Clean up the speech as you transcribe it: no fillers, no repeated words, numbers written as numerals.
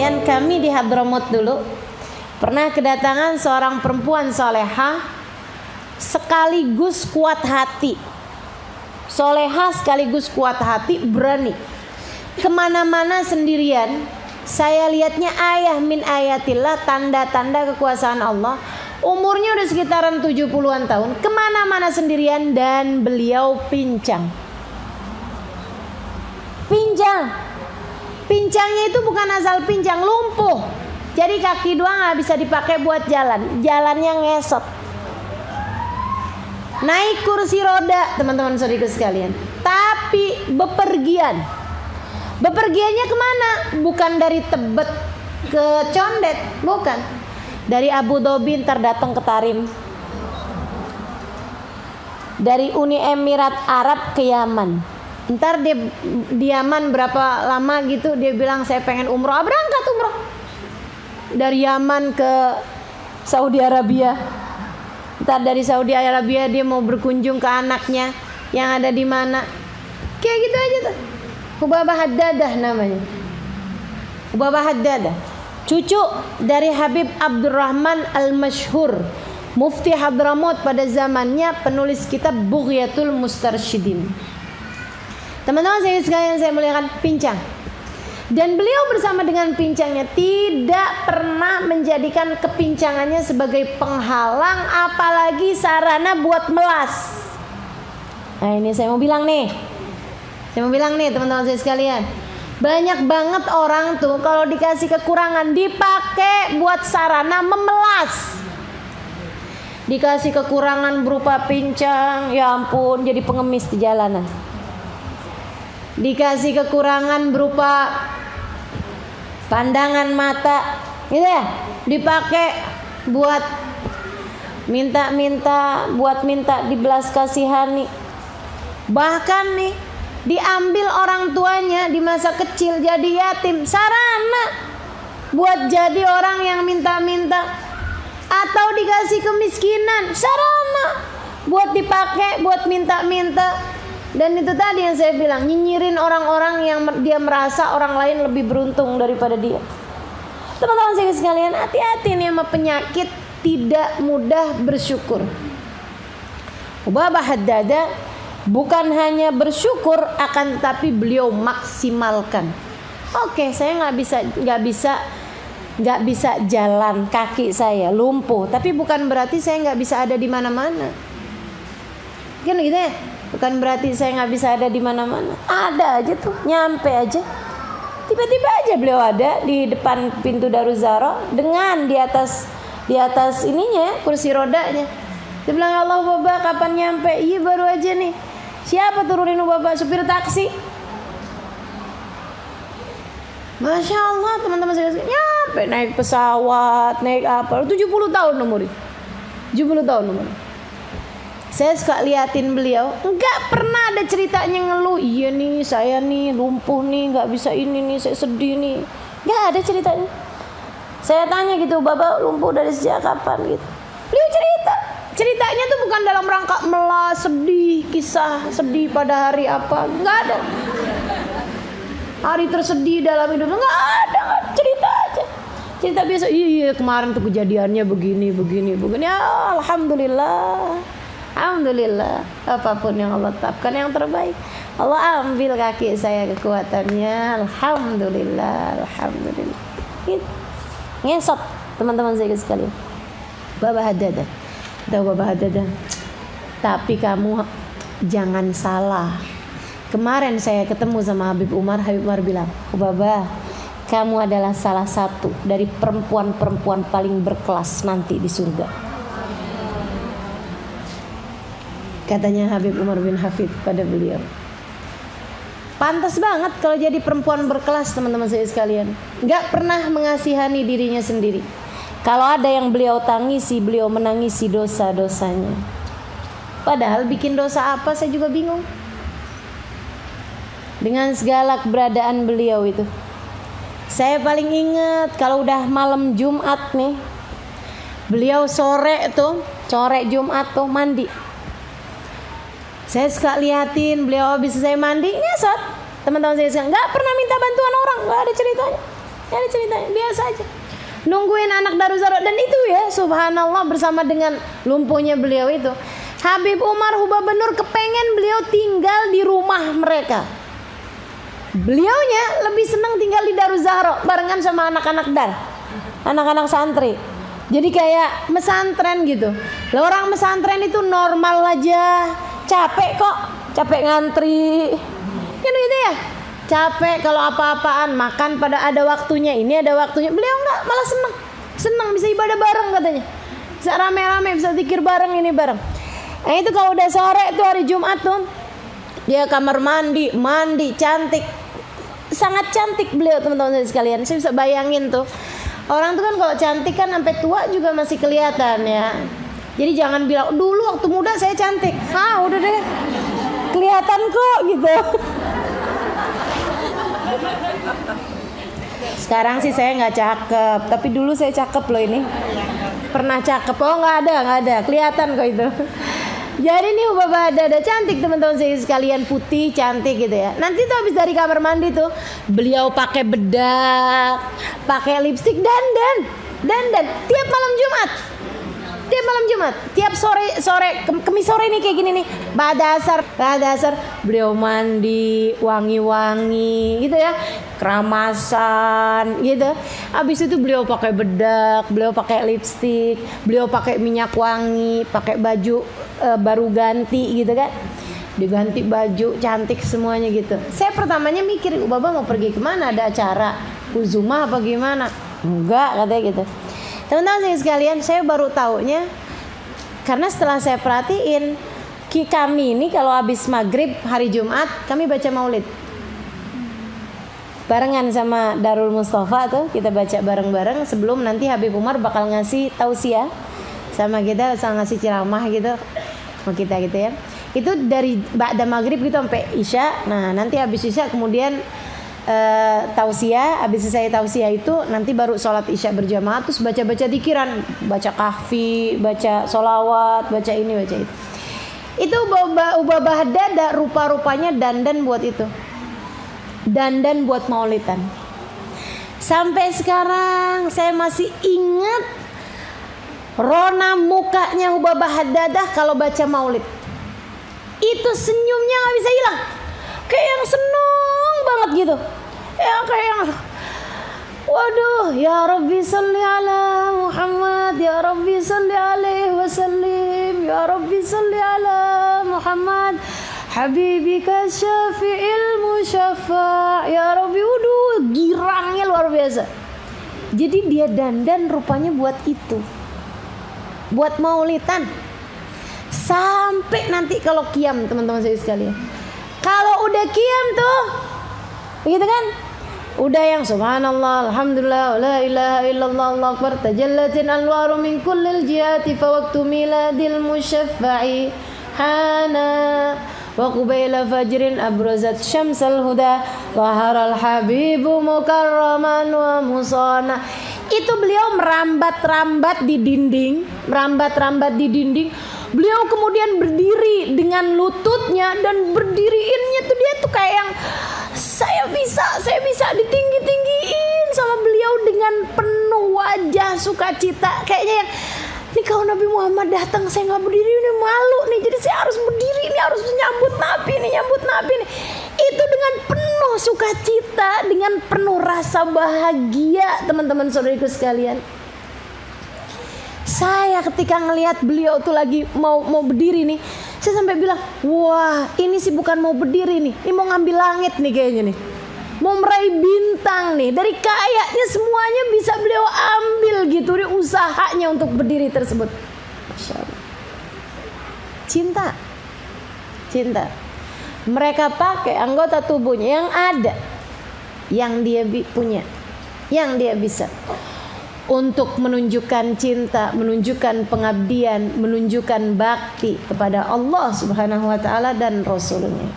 sekalian, kami di Hadramut dulu pernah kedatangan seorang perempuan solehah sekaligus kuat hati. Solehah sekaligus kuat hati, berani kemana-mana sendirian. Saya lihatnya ayah min ayatillah, tanda-tanda kekuasaan Allah. Umurnya udah sekitaran 70-an tahun, kemana-mana sendirian, dan beliau pincang. Pincangnya itu bukan asal pincang, lumpuh. Jadi kaki doang nggak bisa dipakai buat jalan, jalannya ngesot. Naik kursi roda, teman-teman saudaraku sekalian. Tapi bepergian. Bepergiannya kemana? Bukan dari Tebet ke Condet, bukan. Dari Abu Dhabi ntar datang ke Tarim. Dari Uni Emirat Arab ke Yaman. Ntar dia di Yaman berapa lama gitu, dia bilang saya pengen umroh, berangkat umroh. Dari Yaman ke Saudi Arabia. Ntar dari Saudi Arabia dia mau berkunjung ke anaknya yang ada di mana. Kayak gitu aja tuh. Hubabah Haddadah namanya. Hubabah Haddadah, cucu dari Habib Abdurrahman Al-Masyhur, Mufti Hadramut pada zamannya, penulis kitab Bughyatul Mustarsyidin. Teman-teman saya sekalian, saya muliakan, pincang. Dan beliau bersama dengan pincangnya tidak pernah menjadikan kepincangannya sebagai penghalang, apalagi sarana buat melas. Nah ini saya mau bilang nih teman-teman saya sekalian, banyak banget orang tuh kalau dikasih kekurangan dipakai buat sarana memelas. Dikasih kekurangan berupa pincang, ya ampun, jadi pengemis di jalanan. Dikasih kekurangan berupa pandangan mata, gitu ya, dipakai buat minta dibelas kasihani. Bahkan nih diambil orang tuanya di masa kecil jadi yatim, sarana buat jadi orang yang minta-minta. Atau dikasih kemiskinan, sarana buat dipakai buat minta-minta. Dan itu tadi yang saya bilang, nyinyirin orang-orang yang dia merasa orang lain lebih beruntung daripada dia. Teman-teman saya sekalian, hati-hati nih sama penyakit tidak mudah bersyukur. Hubabah Haddadah bukan hanya bersyukur, akan tetapi beliau maksimalkan. Oke, saya nggak bisa jalan, kaki saya lumpuh, tapi bukan berarti saya nggak bisa ada di mana-mana. Kan gitu ya? Bukan berarti saya nggak bisa ada di mana-mana. Ada aja tuh, nyampe aja. Tiba-tiba aja beliau ada di depan pintu Daruzaro dengan di atas ininya, kursi rodanya. Dia bilang, Allah Bapak kapan nyampe? Iya baru aja nih. Siapa turunin Bapak? Supir taksi. Masya Allah teman-teman saya nyampe, naik pesawat, naik apa? 70 tahun umurnya. 70 tahun umurnya. Saya suka liatin beliau, nggak pernah ada ceritanya ngeluh. Iya nih, saya nih lumpuh nih, nggak bisa ini nih, saya sedih nih. Nggak ada ceritanya. Saya tanya gitu, Bapak lumpuh dari sejak kapan gitu. Beliau ceritanya tuh bukan dalam rangka melas, sedih, kisah sedih pada hari apa, nggak ada. Hari tersedih dalam hidup, nggak ada, cerita aja. Cerita biasa, iya kemarin tuh kejadiannya begini. Ya, Alhamdulillah, apapun yang Allah tetapkan yang terbaik. Allah ambil kaki saya kekuatannya. Alhamdulillah. Gitu. Ngesot teman-teman saya sekalian. Hubabah Haddadah. Tapi kamu jangan salah. Kemarin saya ketemu sama Habib Umar bilang, Hubabah, kamu adalah salah satu dari perempuan-perempuan paling berkelas nanti di surga. Katanya Habib Umar bin Hafid pada beliau. Pantas banget kalau jadi perempuan berkelas teman-teman saya sekalian. Gak pernah mengasihani dirinya sendiri. Kalau ada yang beliau tangisi, beliau menangisi dosa-dosanya. Padahal bikin dosa apa saya juga bingung. Dengan segala keberadaan beliau itu. Saya paling ingat kalau udah malam Jumat nih. Beliau sore Jumat tuh mandi. Saya suka liatin beliau habis saya mandi ngesot. Teman-teman saya nggak pernah minta bantuan orang, nggak ada ceritanya. Ya ceritanya biasa aja. Nungguin anak Daruzaro, dan itu ya subhanallah bersama dengan lumpuhnya beliau itu, Habib Umar Hubabenur kepengen beliau tinggal di rumah mereka. Beliaunya lebih senang tinggal di Daruzaro barengan sama anak-anak anak-anak santri. Jadi kayak mesantren gitu. Lah orang mesantren itu normal aja, capek kok, capek ngantri. Kan gitu ya. Capek kalau apa-apaan, makan pada ada waktunya, ini ada waktunya. Beliau enggak, malah senang bisa ibadah bareng katanya, bisa rame-rame, bisa zikir bareng, ini bareng. Nah itu kalau udah sore tuh hari Jumat tuh, dia kamar mandi cantik, sangat cantik beliau teman-teman sekalian. Saya bisa bayangin tuh, orang tuh kan kalau cantik kan sampai tua juga masih kelihatan ya. Jadi jangan bilang dulu waktu muda saya cantik, udah deh kelihatan kok gitu. Sekarang sih saya nggak cakep, tapi dulu saya cakep loh ini. Pernah cakep? Oh nggak ada, kelihatan kok itu. Jadi nih Ubabah Haddad cantik teman-teman saya sekalian, putih cantik gitu ya. Nanti tuh habis dari kamar mandi tuh, beliau pakai bedak, pakai lipstik, dandan tiap malam Jumat. Tiap sore kemis sore nih kayak gini nih, pada asar beliau mandi wangi-wangi gitu ya, keramasan gitu. Habis itu beliau pakai bedak, beliau pakai lipstik, beliau pakai minyak wangi, pakai baju baru ganti gitu kan, diganti baju cantik semuanya gitu. Saya pertamanya mikir Baba mau pergi kemana, ada acara uzumah apa gimana? Enggak, katanya gitu. Teman-teman sekalian, saya baru taunya karena setelah saya perhatiin, kami ini kalau habis maghrib hari Jumat kami baca maulid barengan sama Darul Mustafa tuh, kita baca bareng-bareng sebelum nanti Habib Umar bakal ngasih tausiah sama kita, sama ngasih ceramah gitu sama kita gitu ya. Itu dari ba'da maghrib gitu sampai isya. Nah nanti habis isya kemudian tausiah, habis selesai tausiah itu nanti baru sholat isya berjamaah, terus baca-baca dikiran, baca kahfi, baca solawat, baca ini, baca itu. Itu Ubabah Haddad rupa-rupanya dandan buat itu, dandan buat maulidan. Sampai sekarang saya masih ingat rona mukanya Ubabah Haddad kalau baca maulid. Itu senyumnya nggak bisa hilang, kayak yang seneng banget gitu ya, kayak yang waduh, ya Rabbi salli ala Muhammad, ya Rabbi salli alaihi wasallim, ya Rabbi salli ala Muhammad habibika syafi'il musyaffa' ya Rabbi. Waduh, girangnya luar biasa. Jadi dia dandan rupanya buat itu, buat maulidan. Sampai nanti kalau qiyam teman-teman saya sekalian, kalau udah qiyam tuh begitu kan, udah yang subhanallah alhamdulillah la ilaha illallah allahu akbar tajallatin anwaru min kullil jihati fa waqtu miladil musyaffa'i hana wa qubaila fajrin abrazat syamsal huda waharal habibu mukarraman wa musana. Itu beliau merambat-rambat di dinding, beliau kemudian berdiri dengan lututnya, dan berdiriinnya tuh dia tuh kayak yang saya bisa ditinggi-tinggiin sama beliau dengan penuh wajah sukacita. Kayaknya yang ini kalau Nabi Muhammad datang saya nggak berdiri ini malu nih, jadi saya harus berdiri ini, harus nyambut Nabi nih. Itu dengan penuh sukacita, dengan penuh rasa bahagia teman-teman saudariku sekalian. Saya ketika ngelihat beliau tuh lagi mau berdiri nih, saya sampai bilang, wah ini sih bukan mau berdiri nih, ini mau ngambil langit nih kayaknya nih, mau meraih bintang nih. Dari kayaknya semuanya bisa beliau ambil gitu, di usahanya untuk berdiri tersebut. Masya Allah. Cinta. Mereka pakai anggota tubuhnya yang ada, yang dia punya, yang dia bisa, untuk menunjukkan cinta, menunjukkan pengabdian, menunjukkan bakti kepada Allah Subhanahu wa taala dan Rasulnya.